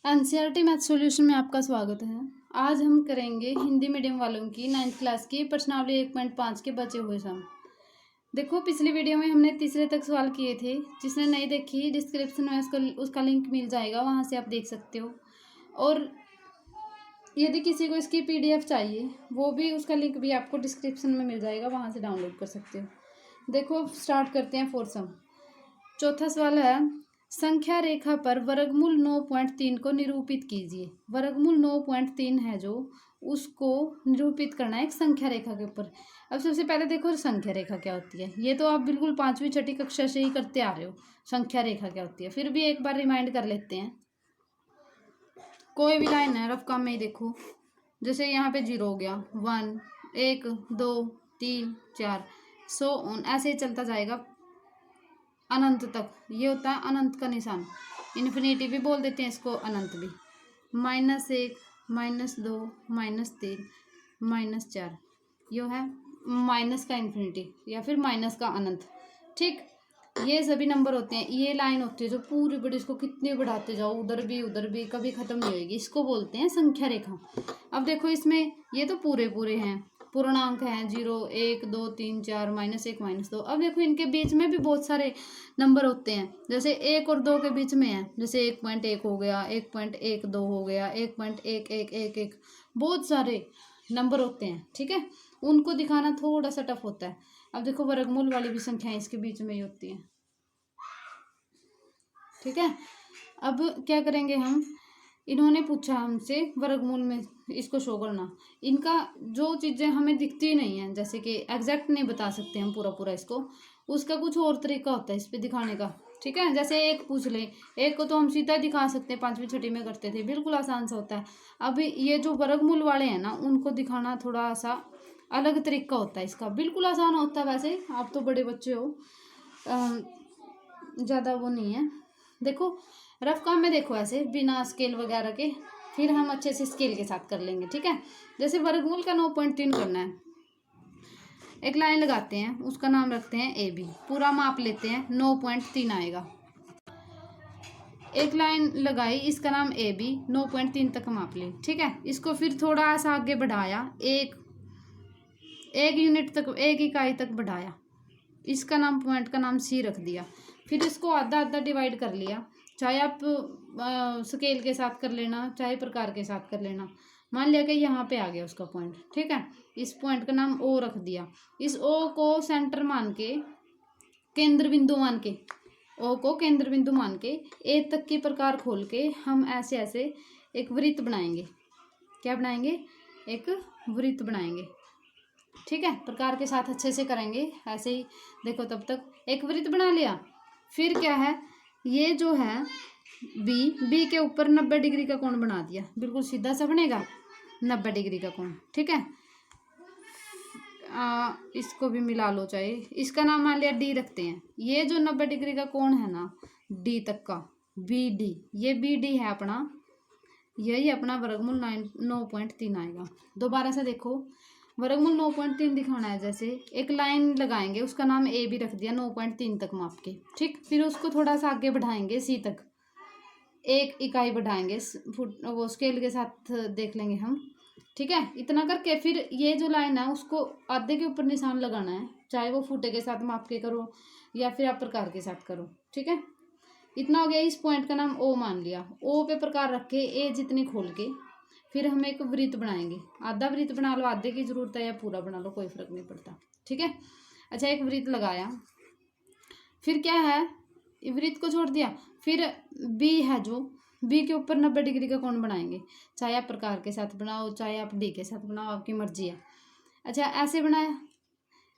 NCERT math solution में आपका स्वागत है। आज हम करेंगे हिंदी मीडियम वालों की 9th क्लास की प्रश्नावली 1.5 के बचे हुए सम। देखो, पिछली वीडियो में हमने तीसरे तक सवाल किए थे। जिसने नहीं देखी, डिस्क्रिप्शन में उसका लिंक मिल जाएगा, वहाँ से आप देख सकते हो। और यदि किसी को इसकी PDF चाहिए, वो भी उसका लिंक भी आपको डिस्क्रिप्शन में मिल जाएगा, वहाँ से डाउनलोड कर सकते हो। देखो, स्टार्ट करते हैं फोर्थ सम। चौथा सवाल है, संख्या रेखा पर वर्गमूल 9.3 को निरूपित कीजिए। वर्गमूल 9.3 है जो, उसको निरूपित करना है एक संख्या रेखा के ऊपर। अब सबसे पहले देखो संख्या रेखा क्या होती है। ये तो आप बिल्कुल 5वीं 6ठी कक्षा से ही करते आ रहे हो, संख्या रेखा क्या होती है। फिर भी एक बार रिमाइंड कर लेते हैं। कोई भी लाइन है, रफ काम में ही देखो। जैसे यहाँ पे 0 हो गया, 1, 1, 2, 3, 4, सो ऑन, ऐसे ही चलता जाएगा अनंत तक। ये होता है अनंत का निशान। इन्फिनिटी भी बोल देते हैं इसको, अनंत भी। -1, -2, -3, -4, यो है माइनस का इन्फिनिटी या फिर माइनस का अनंत। ठीक, ये सभी नंबर होते हैं। ये लाइन होती है जो पूरी बड़ी, इसको कितने बढ़ाते जाओ, उधर भी कभी खत्म नहीं होगी। इसको बोलते हैं संख्या रेखा। अब देखो, इसमें ये तो पूरे पूरे हैं, पूर्णांक हैं, 0, 1, 2, 3, 4, -1, -2। अब देखो, इनके बीच में भी बहुत सारे नंबर होते हैं। जैसे 1 और 2 के बीच में है, जैसे 1.1 हो गया, 1.12 हो गया, 1.1111, बहुत सारे नंबर होते हैं। ठीक है, उनको दिखाना थोड़ा सा टफ होता है। अब देखो, वर्गमूल वाली भी संख्याएं इसके बीच में ही होती हैं। ठीक है, अब क्या करेंगे हम, इन्होंने पूछा हमसे वर्गमूल में इसको शो करना। इनका जो चीज़ें हमें दिखती नहीं है, जैसे कि एग्जैक्ट नहीं बता सकते हम पूरा पूरा इसको, उसका कुछ और तरीका होता है इस पे दिखाने का। ठीक है, जैसे 1 पूछ ले, 1 को तो हम सीधा दिखा सकते हैं, 5वीं 6ठी में करते थे, बिल्कुल आसान सा होता है। अब ये जो वर्गमूल वाले हैं ना, उनको दिखाना थोड़ा सा अलग तरीका होता है इसका। बिल्कुल आसान होता है, वैसे आप तो बड़े बच्चे हो, ज़्यादा वो नहीं है। देखो, रफ काम में देखो, ऐसे बिना स्केल वगैरह के, फिर हम अच्छे से स्केल के साथ कर लेंगे। ठीक है, जैसे वर्गमूल का 9.3 करना है, एक लाइन लगाते हैं, उसका नाम रखते हैं AB। पूरा माप लेते हैं, 9.3 आएगा। एक लाइन लगाई, इसका नाम AB, 9.3 तक माप ले। ठीक है, इसको फिर थोड़ा सा आगे बढ़ाया, एक यूनिट तक, 1 इकाई तक बढ़ाया, इसका नाम, पॉइंट का नाम C रख दिया। फिर इसको आधा आधा डिवाइड कर लिया, चाहे आप स्केल के साथ कर लेना, चाहे प्रकार के साथ कर लेना। मान लिया कि यहाँ पे आ गया उसका पॉइंट। ठीक है, इस पॉइंट का नाम O रख दिया। इस O को सेंटर मान के, केंद्र बिंदु मान के, O को केंद्र बिंदु मान के A तक की प्रकार खोल के हम ऐसे ऐसे एक वृत्त बनाएंगे। क्या बनाएंगे? एक वृत्त बनाएंगे। ठीक है, प्रकार के साथ अच्छे से करेंगे ऐसे ही। देखो, तब तक एक वृत्त बना लिया। फिर क्या है, ये जो है बी के ऊपर 90 डिग्री का कोण बना दिया, बिल्कुल सीधा सा बनेगा 90 डिग्री का कोण। ठीक है, इसको भी मिला लो, चाहे इसका नाम मान लिया D रखते हैं। ये जो 90 डिग्री का कोण है ना, D तक का, BD, ये BD है अपना, यही अपना वर्गमूल 9.3 आएगा। दोबारा से देखो, वर्गमूल 9.3 दिखाना है। जैसे एक लाइन लगाएंगे, उसका नाम AB रख दिया, 9.3 तक माप के। ठीक, फिर उसको थोड़ा सा आगे बढ़ाएंगे, C तक 1 इकाई बढ़ाएंगे, फुट वो स्केल के साथ देख लेंगे हम। ठीक है, इतना करके फिर ये जो लाइन है उसको आधे के ऊपर निशान लगाना है, चाहे वो फुटे के साथ माप के करो या फिर आप प्रकार के साथ करो। ठीक है, इतना हो गया। इस पॉइंट का नाम O मान लिया। O पे प्रकार रख के A जितनी खोल के फिर हम एक वृत्त बनाएंगे। आधा वृत्त बना लो, आधे की जरूरत है, या पूरा बना लो, कोई फर्क नहीं पड़ता। ठीक है, अच्छा, एक वृत्त लगाया, फिर क्या है, वृत्त को छोड़ दिया। फिर B है जो, B के ऊपर 90 डिग्री का कोण बनाएंगे, चाहे आप प्रकार के साथ बनाओ, चाहे आप D के साथ बनाओ, आपकी मर्जी है। अच्छा, ऐसे बनाया,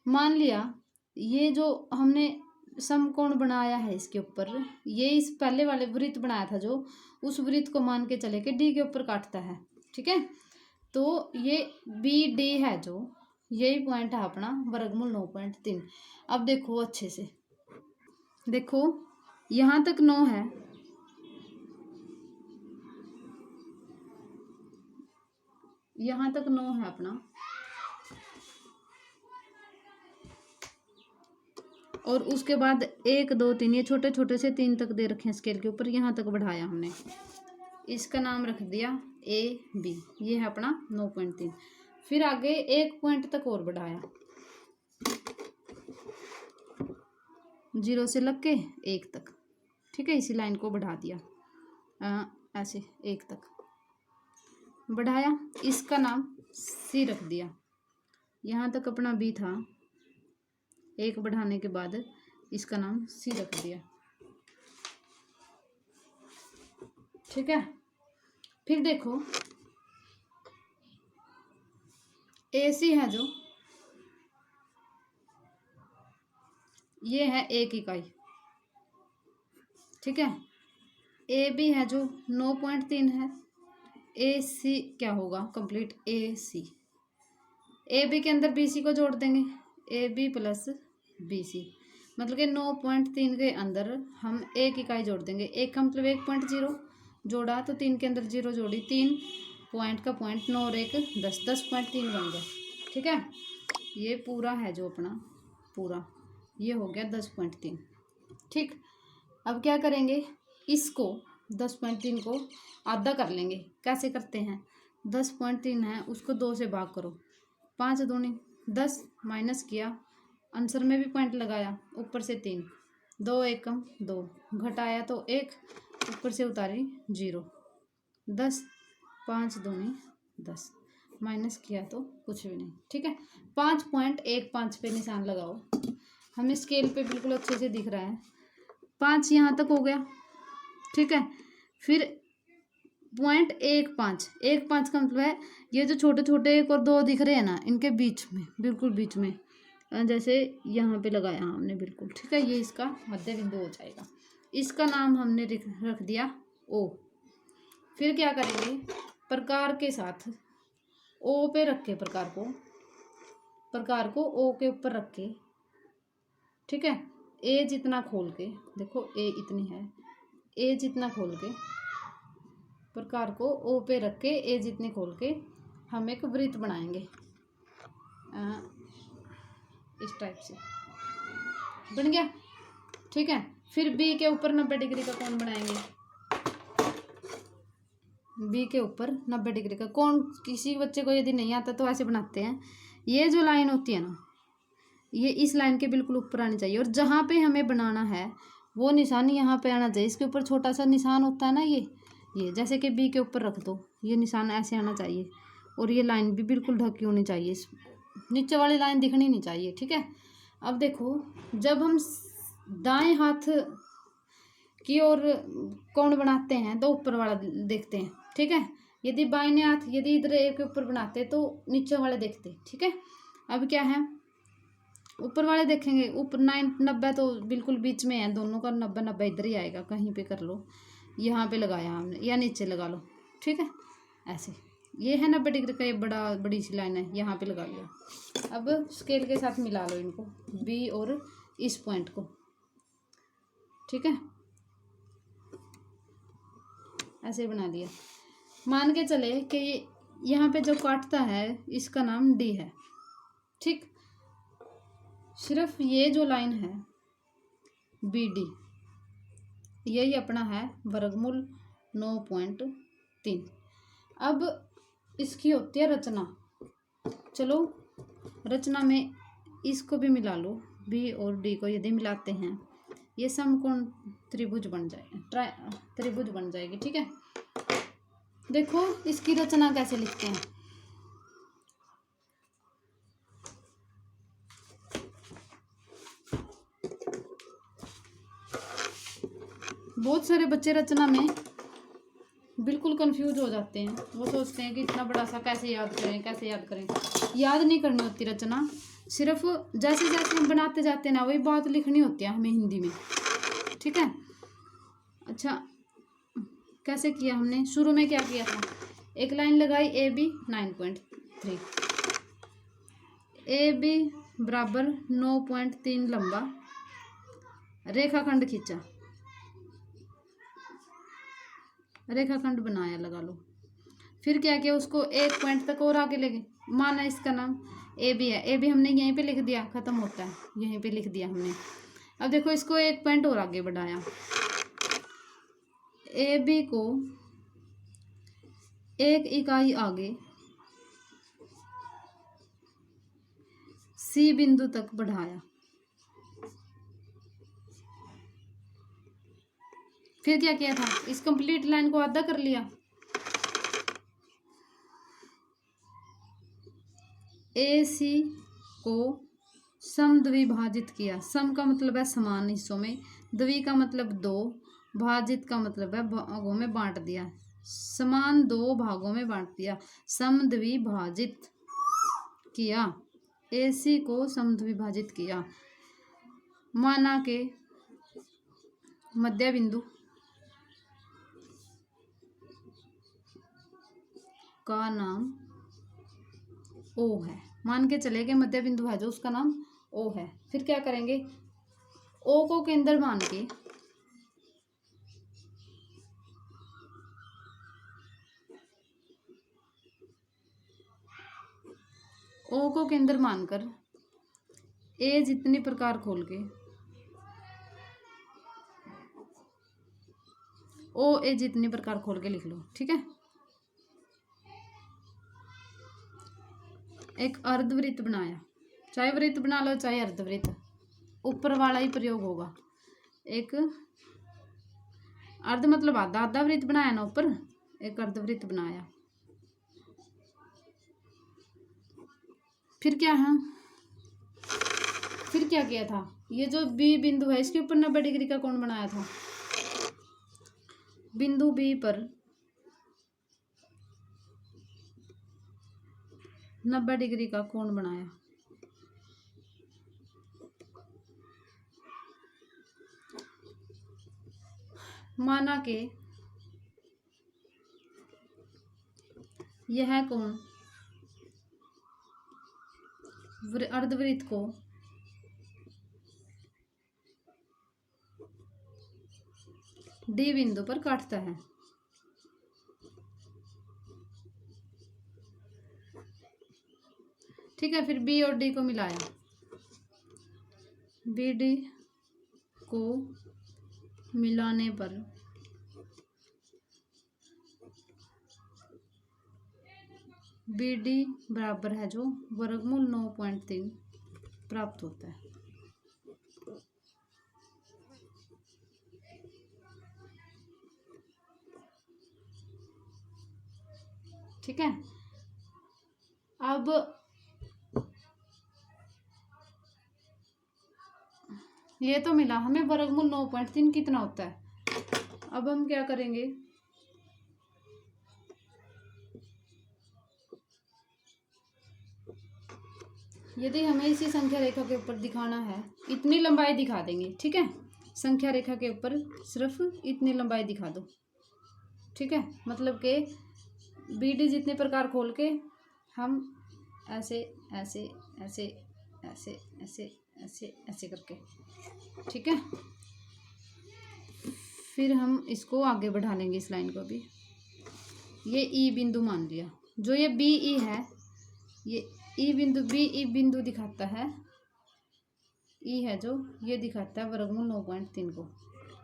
मान लिया ये जो हमने समकोण बनाया है इसके ऊपर, ये इस पहले वाले वृत्त बनाया था जो, उस वृत्त को मान के चले कि D के ऊपर काटता है। ठीक है, तो ये BD है जो, यही पॉइंट है अपना वर्गमूल 9.3। अब देखो अच्छे से, देखो यहाँ तक 9 है, यहाँ तक 9 है अपना, और उसके बाद 1, 2, 3, ये छोटे छोटे से 3 तक दे रखे हैं स्केल के ऊपर, यहाँ तक बढ़ाया हमने। इसका नाम रख दिया ए बी, ये है अपना 9.3। फिर आगे 1 पॉइंट तक और बढ़ाया, 0 से लग के 1 तक, ठीक है। इसी लाइन को बढ़ा दिया ऐसे 1 तक बढ़ाया, इसका नाम सी रख दिया। यहाँ तक अपना बी था, 1 बढ़ाने के बाद इसका नाम सी रख दिया, ठीक है। फिर देखो ए सी है जो, ये है 1 इकाई, ठीक है। ए बी है जो 9.3 है, ए सी क्या होगा complete A C. A B के अंदर बी सी को जोड़ देंगे, A B plus B C, मतलब कि 9.3 के अंदर हम 1 इकाई जोड़ देंगे। 1 का मतलब 1.0 जोड़ा तो 3 के अंदर 0 जोड़ी, 3 पॉइंट का पॉइंट, 9 और 1 10, 10.3 बन गया, ठीक है। ये पूरा है जो अपना पूरा, ये हो गया 10.3, ठीक। अब क्या करेंगे, इसको 10.3 को आधा कर लेंगे। कैसे करते हैं, 10.3 है उसको 2 से भाग करो, 5 दूनी 10, माइनस किया, आंसर में भी पॉइंट लगाया, ऊपर से 3, 2 1 कम 2, घटाया तो 1, ऊपर से उतारी 0, 10, 5 दूनी 10, माइनस किया तो कुछ भी नहीं, ठीक है। 5.15 पे निशान लगाओ, हमें स्केल पे बिल्कुल अच्छे से दिख रहा है। 5 यहाँ तक हो गया, ठीक है। फिर 0.15, 1.5 का मतलब है ये जो छोटे छोटे 1 और 2 दिख रहे हैं ना, इनके बीच में, बिल्कुल बीच में, जैसे यहाँ पे लगाया हमने बिल्कुल, ठीक है। ये इसका मध्य बिंदु हो जाएगा। इसका नाम हमने रख दिया ओ। फिर क्या करेंगे, प्रकार के साथ ओ पे रख के, प्रकार को ओ के ऊपर रख के, ठीक है। ए जितना खोल के, देखो ए इतनी है, ए जितना खोल के प्रकार को ओ पे रख के, ए जितनी खोल के हम एक वृत्त बनाएंगे, इस टाइप से बन गया, ठीक है। फिर बी के ऊपर 90 डिग्री का कोण बनाएंगे, बी के ऊपर 90 डिग्री का कोण। किसी बच्चे को यदि नहीं आता तो ऐसे बनाते हैं, ये जो लाइन होती है ना, ये इस लाइन के बिल्कुल ऊपर आनी चाहिए, और जहाँ पे हमें बनाना है वो निशान यहाँ पे आना चाहिए। इसके ऊपर छोटा सा निशान होता है ना, ये जैसे कि बी के ऊपर रख दो, ये निशान ऐसे आना चाहिए, और ये लाइन भी बिल्कुल ढकी होनी चाहिए, नीचे वाली लाइन दिखनी नहीं चाहिए, ठीक है। अब देखो, जब हम दाएं हाथ की ओर कोण बनाते हैं तो ऊपर वाला देखते हैं, ठीक है। यदि बाएं हाथ यदि इधर ए के ऊपर बनाते तो नीचे वाले देखते, ठीक है। अब क्या है, ऊपर वाले देखेंगे, ऊपर 90 तो बिल्कुल बीच में है, दोनों का 90 इधर ही आएगा, कहीं पे कर लो, यहाँ पे लगाया हमने, या नीचे लगा लो, ठीक है। ऐसे ये है 90 डिग्री का, ये बड़ी सी लाइन है, यहाँ पे लगा लिया। अब स्केल के साथ मिला लो इनको, बी और इस पॉइंट को, ठीक है। ऐसे बना दिया। मान के चले कि यहाँ पे जो काटता है इसका नाम डी है, ठीक। सिर्फ ये जो लाइन है बी डी, यही अपना है वर्गमूल 9.3। अब इसकी होती है रचना, चलो रचना में इसको भी मिला लो, बी और डी को यदि मिलाते हैं ये समकोण त्रिभुज बन जाएगा, त्रिभुज बन जाएगी, ठीक है। देखो इसकी रचना कैसे लिखते हैं, बहुत सारे बच्चे रचना में बिल्कुल कंफ्यूज हो जाते हैं। वो सोचते हैं कि इतना बड़ा सा कैसे याद करें। याद नहीं करनी होती रचना, सिर्फ जैसे जैसे हम बनाते जाते हैं ना वही बात लिखनी होती है हमें हिंदी में, ठीक है। अच्छा, कैसे किया हमने, शुरू में क्या किया था, एक लाइन लगाई ए बी 9.3, ए बी बराबर 9.3 लंबा, रेखाखंड खींचा, रेखाखंड बनाया, लगा लो। फिर क्या किया, उसको 1 पॉइंट तक और आगे ले गए, माना इसका नाम ए बी है, ए बी हमने यहीं पे लिख दिया, खत्म होता है, यहीं पे लिख दिया हमने। अब देखो इसको 1 पॉइंट और आगे बढ़ाया, ए बी को एक इकाई आगे सी बिंदु तक बढ़ाया। फिर क्या किया था, इस कंप्लीट लाइन को आधा कर लिया। ए सी को समद्विभाजित किया। सम का मतलब है समान हिस्सों में, द्वि का मतलब दो, भाजित का मतलब है भागों में बांट दिया। समान दो भागों में बांट दिया, समद्विभाजित किया। एसी को समद्विभाजित किया। माना के मध्य बिंदु का नाम ओ है। मान के चले गए मध्य बिंदु है जो, उसका नाम ओ है। फिर क्या करेंगे, ओ को केंद्र मान के ओ को केंद्र मानकर ए जितनी प्रकार खोल के ओ ए जितनी प्रकार खोल के लिख लो। ठीक है, एक अर्धवृत्त बनाया, चाहे वृत्त बना लो चाहे अर्धवृत्त, ऊपर वाला ही प्रयोग होगा। एक अर्ध मतलब आधा, आधा वृत्त बनाया ना ऊपर, एक अर्धवृत्त बनाया। फिर क्या है, फिर क्या किया था, ये जो बी बिंदु है इसके ऊपर 90 डिग्री का कोण बनाया था। बिंदु बी पर 90 डिग्री का कोण बनाया। माना के यह कोण अर्धवृत्त को डी बिंदु पर काटता है। ठीक है, फिर बी और डी को मिलाया, बी डी को मिलाने पर बी डी बराबर है जो वर्गमूल 9.3 प्राप्त होता है। ठीक है, अब ये तो मिला हमें वर्गमूल 9.3 कितना होता है। अब हम क्या करेंगे, यदि हमें इसी संख्या रेखा के ऊपर दिखाना है, इतनी लंबाई दिखा देंगे। ठीक है, संख्या रेखा के ऊपर सिर्फ इतनी लंबाई दिखा दो। ठीक है, मतलब कि बी डी जितने प्रकार खोल के हम ऐसे ऐसे ऐसे ऐसे ऐसे ऐसे ऐसे करके, ठीक है, फिर हम इसको आगे बढ़ा लेंगे इस लाइन को भी। ये ई बिंदु मान लिया, जो ये बी ई है, ये ई बिंदु बी ई बिंदु दिखाता है, ई है जो ये दिखाता है वर्गमूल 9.3 को।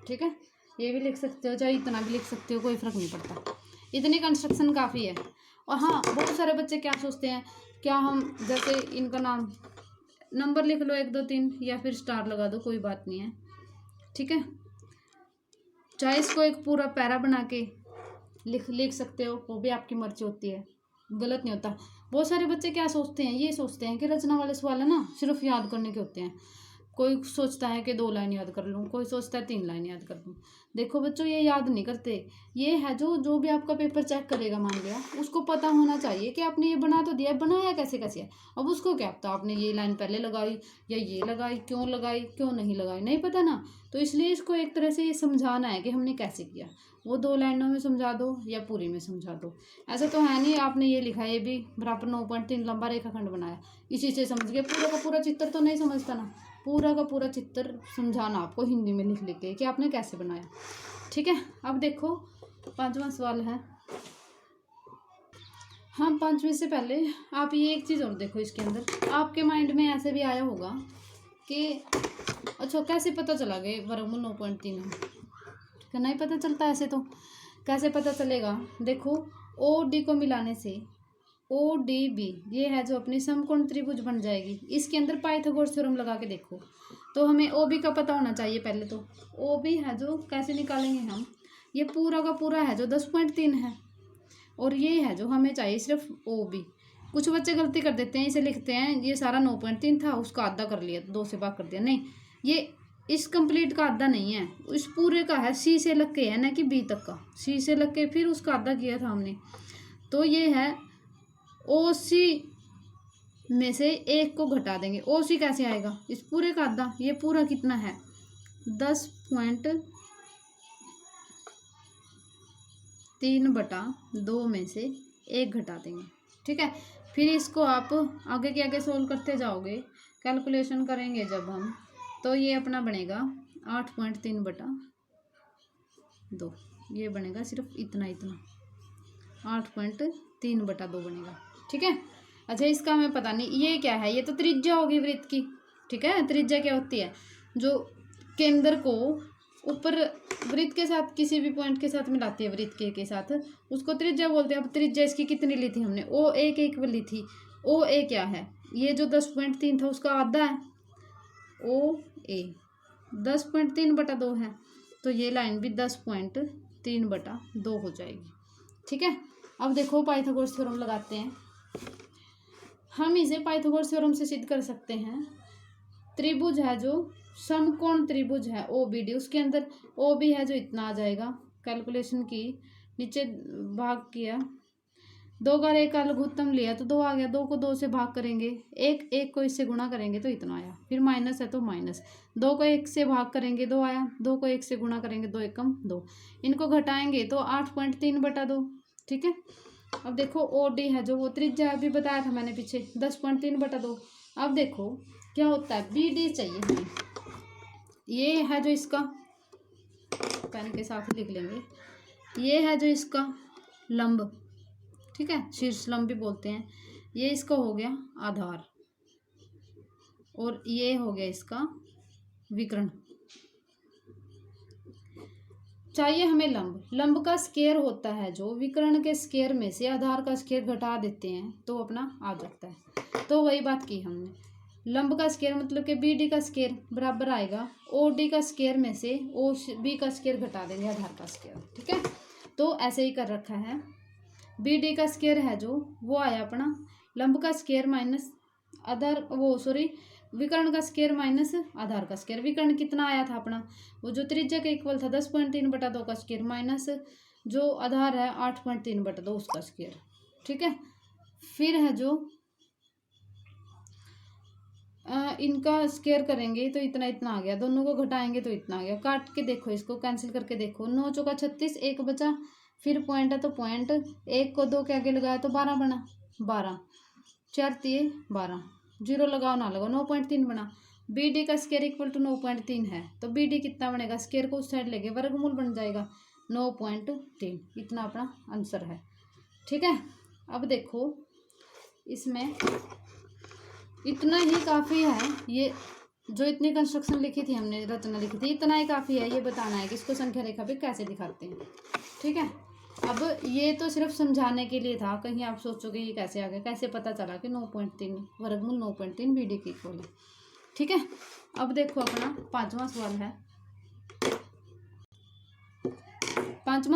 ठीक है, ये भी लिख सकते हो चाहे इतना भी लिख सकते हो, कोई फर्क नहीं पड़ता, इतनी कंस्ट्रक्शन काफ़ी है। और हाँ, बहुत सारे बच्चे क्या सोचते हैं, क्या हम जैसे इनका नाम नंबर लिख लो 1 2 3 या फिर स्टार लगा दो, कोई बात नहीं है। ठीक है, चाहे इसको एक पूरा पैरा बना के लिख सकते हो, वो भी आपकी मर्जी होती है, गलत नहीं होता। बहुत सारे बच्चे क्या सोचते हैं, ये सोचते हैं कि रचना वाले सवाल है ना सिर्फ याद करने के होते हैं। कोई सोचता है कि 2 लाइन याद कर लूँ, कोई सोचता है 3 लाइन याद कर लूँ। देखो बच्चों, ये याद नहीं करते, ये है जो भी आपका पेपर चेक करेगा, मान लिया, उसको पता होना चाहिए कि आपने ये बना तो दिया, बनाया कैसे कैसे है। अब उसको क्या पता आपने ये लाइन पहले लगाई या ये लगाई, क्यों नहीं लगाई, नहीं पता ना। तो इसलिए इसको एक तरह से ये समझाना है कि हमने कैसे किया। वो 2 लाइनों में समझा दो या पूरी में समझा दो, ऐसा तो है नहीं आपने ये लिखा है भी बराबर 9.3 लंबा रेखाखंड बनाया, इसी से समझ गए। पूरा का पूरा चित्र तो नहीं समझता ना, पूरा का पूरा चित्र समझाना आपको हिंदी में लिख लिख के कि आपने कैसे बनाया। ठीक है, अब देखो 5वां सवाल है। हाँ, 5वें से पहले आप ये एक चीज़ और देखो, इसके अंदर आपके माइंड में ऐसे भी आया होगा कि अच्छा कैसे पता चला गया वर्गमूल 9.3 है। नहीं पता चलता ऐसे तो, कैसे पता चलेगा? देखो, ओ डी को मिलाने से ओ डी बी ये है जो अपनी समकोण त्रिभुज बन जाएगी। इसके अंदर पाइथागोरस थ्योरम लगा के देखो, तो हमें ओ बी का पता होना चाहिए। पहले तो ओ बी है जो कैसे निकालेंगे हम, ये पूरा का पूरा है जो 10.3 है, और ये है जो हमें चाहिए सिर्फ ओ बी। कुछ बच्चे गलती कर देते हैं, इसे लिखते हैं ये सारा 9.3 था, उसका आधा कर लिया, 2 से भाग कर दिया। नहीं, ये इस कंप्लीट का आधा नहीं है, इस पूरे का है, सी से लग के है, ना कि बी तक का। सी से लग के फिर उसका आधा किया था हमने, तो ये है ओ सी में से एक को घटा देंगे। ओ सी कैसे आएगा? इस पूरे का आधा, ये पूरा कितना है 10.3/2 में से एक घटा देंगे। ठीक है, फिर इसको आप आगे के आगे सोल्व करते जाओगे, कैलकुलेशन करेंगे जब हम, तो ये अपना बनेगा 8.3/2। ये बनेगा सिर्फ इतना इतना 8.3/2 बनेगा। ठीक है, अच्छा इसका हमें पता नहीं ये क्या है, ये तो त्रिज्या होगी वृत्त की। ठीक है, त्रिज्या क्या होती है? जो केंद्र को ऊपर वृत्त के साथ किसी भी पॉइंट के साथ मिलाती है, वृत्त के साथ, उसको त्रिज्या बोलते हैं। अब त्रिज्या इसकी कितनी ली थी हमने? ओ एक एक ली थी। ओ ए क्या है? ये जो 10.3 था उसका आधा है। ओ ए 10.3/2 है, तो ये लाइन भी 10.3/2 हो जाएगी। ठीक है, अब देखो पाइथागोरस थ्योरम लगाते हैं। हम इसे पाइथागोरस थ्योरम से सिद्ध कर सकते हैं। त्रिभुज है जो समकोण त्रिभुज है ओ बी डी, उसके अंदर ओ बी है जो इतना आ जाएगा। कैलकुलेशन की, नीचे भाग किया, 2 का एक का लघुत्तम लिया तो 2 आ गया। 2 को 2 से भाग करेंगे, एक को इससे गुणा करेंगे तो इतना आया। फिर माइनस है तो माइनस, 2 को 1 से भाग करेंगे 2 आया। 2 को 1 से गुणा करेंगे 2 एकम 2, इनको घटाएंगे तो 8.3/2। ठीक है, अब देखो ओ डी है जो वो त्रिज्या अभी बताया था मैंने पीछे 10.3/2। अब देखो क्या होता है, बी डी चाहिए हमें। ये है जो इसका, पेन के साथ लिख लेंगे, ये है जो इसका लंब। ठीक है, शीर्ष लंब भी बोलते हैं। ये इसका हो गया आधार, और ये हो गया इसका विकर्ण। चाहिए हमें लंब। लंब का स्केयर होता है जो विकर्ण के स्केयर में से आधार का स्केयर घटा देते हैं तो अपना आ जाता है। तो वही बात की हमने, लंब का स्केयर मतलब कि बी डी का स्केयर बराबर आएगा ओ डी का स्केयर में से ओ बी का स्केयर घटा देंगे आधार का स्केयर। ठीक है, तो ऐसे ही कर रखा है। बी डी का स्केयर है जो वो आया अपना लंब का स्केयर माइनस आधार, वो सॉरी विकर्ण का स्केयर माइनस आधार का स्केयर। विकर्ण कितना आया था अपना, वो जो त्रिज्या का इक्वल था 10.3/2 का स्केयर, माइनस जो आधार है 8.3/2 उसका स्केयर। ठीक है, फिर है जो इनका स्केयर करेंगे तो इतना इतना आ गया, दोनों को घटाएंगे तो इतना आ गया। काट के देखो, इसको कैंसिल करके देखो, 9 चौका 36, एक बचा, फिर पॉइंट है तो पॉइंट, एक को 2 के आगे लगाया तो 12 बना, 12 4 3 12, जीरो लगाओ ना लगाओ 9.3 बना। बी डी का स्केयर इक्वल टू 9.3 है, तो बी डी कितना बनेगा, स्केयर को उस साइड लेके वर्गमूल बन जाएगा 9.3। इतना अपना आंसर है। ठीक है, अब देखो इसमें इतना ही काफ़ी है, ये जो इतनी कंस्ट्रक्शन लिखी थी हमने, रचना लिखी थी, इतना ही काफ़ी है ये बताना है कि इसको संख्या रेखा पे कैसे दिखाते हैं। ठीक है, अब ये तो सिर्फ समझाने के लिए था, कहीं आप सोचोगे ये कैसे आ गया, कैसे पता चला कि 9.3 वर्गमूल 9.3 बी डी के इक्वल है। ठीक है, अब देखो अपना पांचवा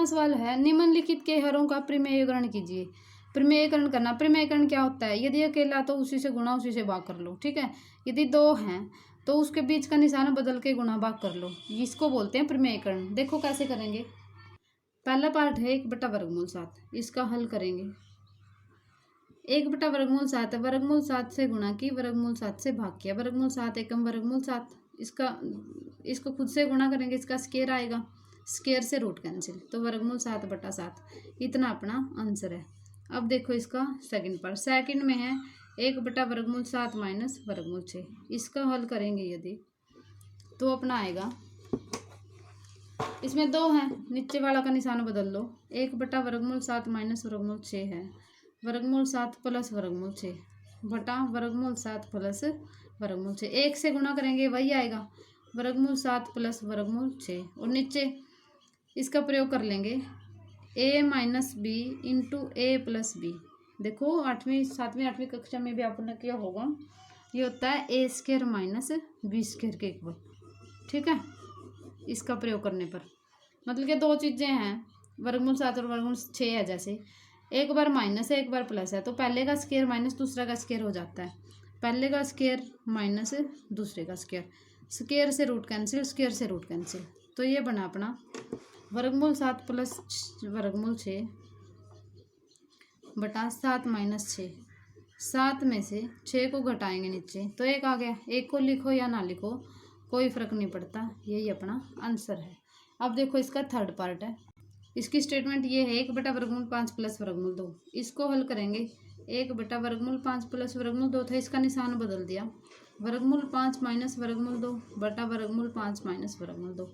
सवाल है, निम्नलिखित के हरों का प्रमेयकरण कीजिए। प्रमेयकरण करना, प्रमेयकरण क्या होता है, यदि अकेला तो उसी से गुणा उसी से भाग कर लो। ठीक है, यदि 2 हैं तो उसके बीच का निशान बदल के गुणा भाग कर लो, इसको बोलते हैं प्रमेयकरण। देखो कैसे करेंगे, पहला पार्ट है 1/7, इसका हल करेंगे। 1/7 है, वर्गमूल 7 से गुणा की, वर्गमूल 7 से भाग किया, वर्गमूल 7 एकम वर्गमूल 7, इसको खुद से गुणा करेंगे, इसका स्केयर आएगा, स्केयर से रूट कैंसिल, तो वर्गमूल 7/7, इतना अपना आंसर है। अब देखो इसका सेकंड पार्ट, सेकंड में है 1/7 माइनस वर्गमूल 6, इसका हल करेंगे यदि तो अपना आएगा, इसमें 2 हैं, नीचे वाला का निशान बदल लो, 1/7 माइनस वर्गमूल 6 है, वर्गमूल 7 प्लस वर्गमूल 6 बटा वर्गमूल 7 प्लस वर्गमूल 6, 1 से गुणा करेंगे वही आएगा, वर्गमूल 7 प्लस वर्गमूल 6, और नीचे इसका प्रयोग कर लेंगे, ए माइनस बी इंटू ए प्लस बी। देखो 8वीं 7वीं 8वीं कक्षा में भी आपने किया होगा, ये होता है ए स्क्वायर माइनस बी स्क्वायर के इक्वल। ठीक है, इसका प्रयोग करने पर मतलब कि दो चीज़ें हैं, वर्गमूल 7 और वर्गमूल 6 है, जैसे एक बार माइनस है एक बार प्लस है, तो पहले का स्क्वायर माइनस दूसरा का स्क्वायर हो जाता है, पहले का स्क्वायर माइनस दूसरे का स्क्वायर, स्क्वायर से रूट कैंसिल, स्क्वायर से रूट कैंसिल। तो ये बना अपना वर्गमूल 7 प्लस वर्गमूल 6 बटा 7 माइनस 6। 7 में से 6 को घटाएंगे नीचे तो 1 आ गया, 1 को लिखो या ना लिखो कोई फ़र्क नहीं पड़ता, यही अपना आंसर है। अब देखो इसका थर्ड पार्ट है, इसकी स्टेटमेंट ये है 1 बटा वर्गमूल 5 प्लस वर्गमूल 2। इसको हल करेंगे, 1 बटा वर्गमूल 5 प्लस वर्गमूल 2 था, इसका निशान बदल दिया, वर्गमूल 5 माइनस वर्गमूल 2 बटा वर्गमूल 5 माइनस वर्गमूल 2।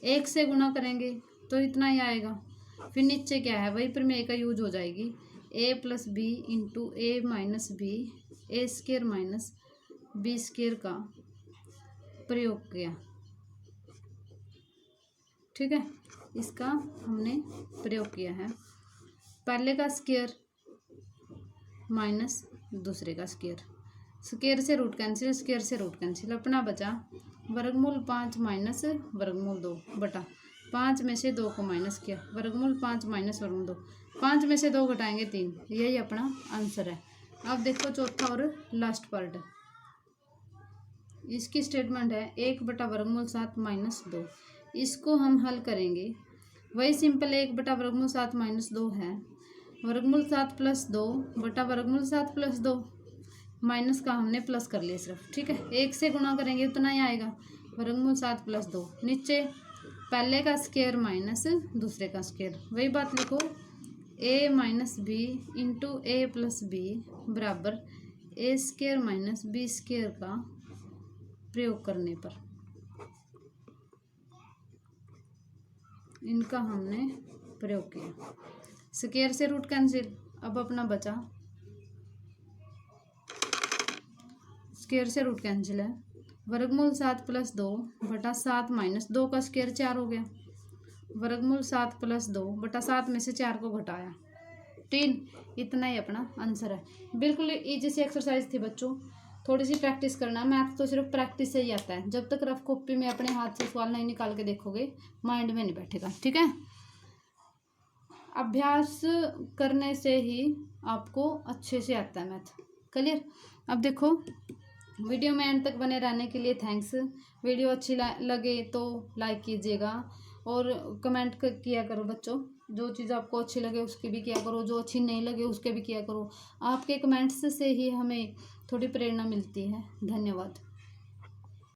1 से गुणा करेंगे तो इतना ही आएगा, फिर नीचे क्या है वही प्रमेय का यूज हो जाएगी, ए प्लस बी इंटू ए माइनस बी ए स्क्वायर माइनस बी स्क्वायर का प्रयोग किया। ठीक है, इसका हमने प्रयोग किया है, पहले का स्क्वायर माइनस दूसरे का स्क्वायर, स्क्वायर से रूट कैंसिल, स्क्वायर से रूट कैंसिल, अपना बचा वर्गमूल 5 माइनस वर्गमूल 2 बटा 5 में से 2 को माइनस किया, वर्गमूल 5 माइनस वर्गमूल 2, 5 में से 2 घटाएंगे 3, यही अपना आंसर है। अब देखो चौथा और लास्ट पार्ट है, इसकी स्टेटमेंट है 1 बटा वर्गमूल 7 माइनस 2। इसको हम हल करेंगे, वही सिंपल 1 बटा वर्गमूल 7 माइनस 2 है, वर्गमूल 7 प्लस 2 बटा वर्गमूल 7 प्लस 2, माइनस का हमने प्लस कर लिया सिर्फ। ठीक है, 1 से गुणा करेंगे उतना ही आएगा, वर्गमूल 7 प्लस 2, नीचे पहले का स्क्वायर माइनस दूसरे का स्क्वायर, वही बात लिखो ए माइनस बी इंटू ए प्लस बी बराबर ए स्क्वायर माइनस बी स्क्वायर का प्रयोग करने पर इनका हमने प्रयोग किया, स्क्वायर से रूट कैंसिल, अब अपना बचा स्क्वायर से रूट कैंसिल है, वर्गमूल 7 प्लस 2 बटा 7 माइनस 2 का स्क्वायर 4 हो गया, वर्गमूल 7 प्लस 2 बटा 7 में से 4 को घटाया 3, इतना ही अपना आंसर है। बिल्कुल ईजी सी एक्सरसाइज थी बच्चों, थोड़ी सी प्रैक्टिस करना, मैथ तो सिर्फ प्रैक्टिस से ही आता है, जब तक रफ कॉपी में अपने हाथ से सवाल नहीं निकाल के देखोगे माइंड में नहीं बैठेगा। ठीक है, अभ्यास करने से ही आपको अच्छे से आता है मैथ। क्लियर? अब देखो वीडियो में एंड तक बने रहने के लिए थैंक्स। वीडियो अच्छी लगे तो लाइक कीजिएगा और कमेंट किया करो बच्चों, जो चीज़ आपको अच्छी लगे उसकी भी किया करो, जो अच्छी नहीं लगे उसके भी किया करो। आपके कमेंट्स से ही हमें थोड़ी प्रेरणा मिलती है। धन्यवाद।